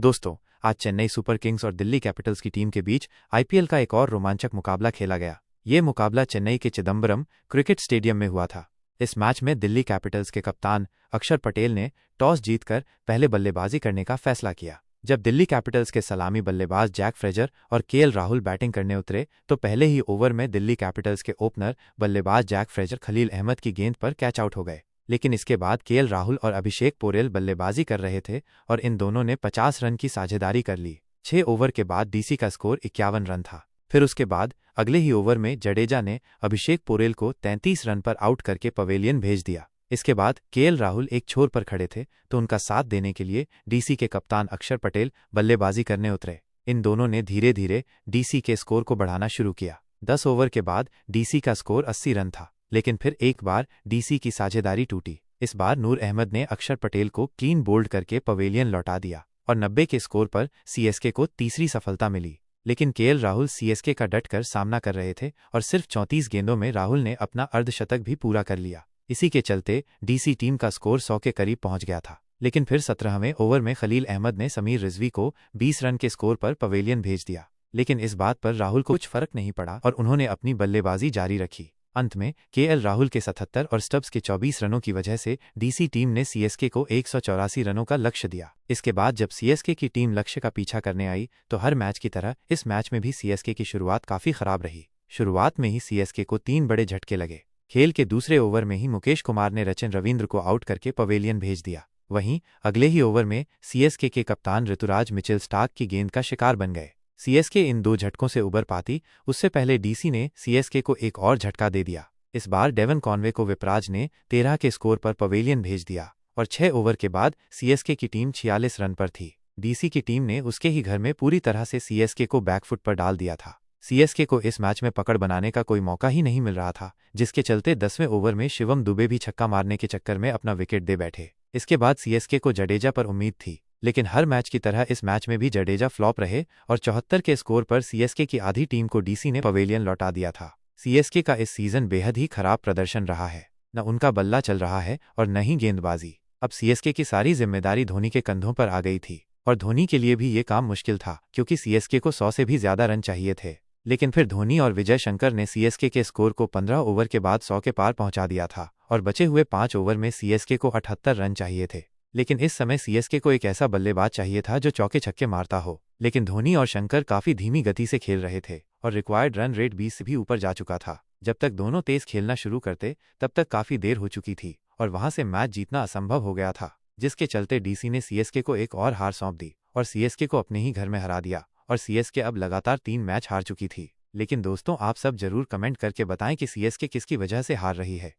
दोस्तों, आज Chennai super Kings और दिल्ली कैपिटल्स की टीम के बीच आईपीएल का एक और रोमांचक मुकाबला खेला गया। ये मुकाबला चेन्नई के चिदंबरम क्रिकेट स्टेडियम में हुआ था। इस मैच में दिल्ली कैपिटल्स के कप्तान अक्षर पटेल ने टॉस जीतकर पहले बल्लेबाजी करने का फैसला किया। जब दिल्ली कैपिटल्स के सलामी बल्लेबाज जैक फ्रेजर और केएल राहुल बैटिंग करने उतरे तो पहले ही ओवर में दिल्ली कैपिटल्स के ओपनर बल्लेबाज जैक फ्रेजर खलील अहमद की गेंद पर कैच आउट हो गए। लेकिन इसके बाद केएल राहुल और अभिषेक पोरेल बल्लेबाजी कर रहे थे और इन दोनों ने 50 रन की साझेदारी कर ली। 6 ओवर के बाद डीसी का स्कोर 51 रन था। फिर उसके बाद अगले ही ओवर में जडेजा ने अभिषेक पोरेल को 33 रन पर आउट करके पवेलियन भेज दिया। इसके बाद केएल राहुल एक छोर पर खड़े थे तो उनका साथ देने के लिए डीसी के कप्तान अक्षर पटेल बल्लेबाजी करने उतरे। इन दोनों ने धीरे धीरे डीसी के स्कोर को बढ़ाना शुरू किया। 10 ओवर के बाद डीसी का स्कोर 80 रन था, लेकिन फिर एक बार डीसी की साझेदारी टूटी। इस बार नूर अहमद ने अक्षर पटेल को क्लीन बोल्ड करके पवेलियन लौटा दिया और 90 के स्कोर पर सीएसके को तीसरी सफलता मिली। लेकिन केएल राहुल सीएसके का डटकर सामना कर रहे थे और सिर्फ 34 गेंदों में राहुल ने अपना अर्धशतक भी पूरा कर लिया। इसी के चलते डीसी टीम का स्कोर 100 के करीब पहुंच गया था। लेकिन फिर 17वें ओवर में खलील अहमद ने समीर रिजवी को 20 रन के स्कोर पर पवेलियन भेज दिया। लेकिन इस बात पर राहुल को कुछ फर्क नहीं पड़ा और उन्होंने अपनी बल्लेबाजी जारी रखी। अंत में केएल राहुल के 77 और स्टब्स के 24 रनों की वजह से डीसी टीम ने सीएसके को 184 रनों का लक्ष्य दिया। इसके बाद जब सीएसके की टीम लक्ष्य का पीछा करने आई तो हर मैच की तरह इस मैच में भी सीएसके की शुरुआत काफी खराब रही। शुरुआत में ही सीएसके को 3 बड़े झटके लगे। खेल के दूसरे ओवर में ही मुकेश कुमार ने रचिन रविंद्र को आउट करके पवेलियन भेज दिया। वहीं अगले ही ओवर में सीएसके के कप्तान ऋतुराज मिचेल स्टार्क की गेंद का शिकार बन गए। सीएसके इन 2 झटकों से उबर पाती उससे पहले डीसी ने सीएसके को एक और झटका दे दिया। इस बार डेवन कॉनवे को विपराज ने 13 के स्कोर पर पवेलियन भेज दिया और 6 ओवर के बाद सीएसके की टीम 46 रन पर थी। डीसी की टीम ने उसके ही घर में पूरी तरह से सीएसके को बैकफुट पर डाल दिया था। सीएसके को इस मैच में पकड़ बनाने का कोई मौका ही नहीं मिल रहा था, जिसके चलते 10वें ओवर में शिवम दुबे भी छक्का मारने के चक्कर में अपना विकेट दे बैठे। इसके बाद सीएसके को जडेजा पर उम्मीद थी, लेकिन हर मैच की तरह इस मैच में भी जडेजा फ्लॉप रहे और 74 के स्कोर पर सीएसके की आधी टीम को डीसी ने पवेलियन लौटा दिया था। सीएसके का इस सीजन बेहद ही खराब प्रदर्शन रहा है। न उनका बल्ला चल रहा है और न ही गेंदबाजी। अब सीएसके की सारी जिम्मेदारी धोनी के कंधों पर आ गई थी और धोनी के लिए भी ये काम मुश्किल था क्योंकि सीएसके को 100 से भी ज्यादा रन चाहिए थे। लेकिन फिर धोनी और विजय शंकर ने सीएसके के स्कोर को 15 ओवर के बाद 100 के पार पहुंचा दिया था और बचे हुए 5 ओवर में सीएसके को 78 रन चाहिए थे। लेकिन इस समय सीएसके को एक ऐसा बल्लेबाज चाहिए था जो चौके छक्के मारता हो। लेकिन धोनी और शंकर काफी धीमी गति से खेल रहे थे और रिक्वायर्ड रन रेट 20 से भी ऊपर जा चुका था। जब तक दोनों तेज खेलना शुरू करते तब तक काफी देर हो चुकी थी और वहां से मैच जीतना असंभव हो गया था, जिसके चलते डीसी ने सीएसके को एक और हार सौंप दी और सीएसके को अपने ही घर में हरा दिया और सीएसके अब लगातार 3 मैच हार चुकी थी। लेकिन दोस्तों, आप सब जरूर कमेंट करके बताएं कि सीएसके किसकी वजह से हार रही है।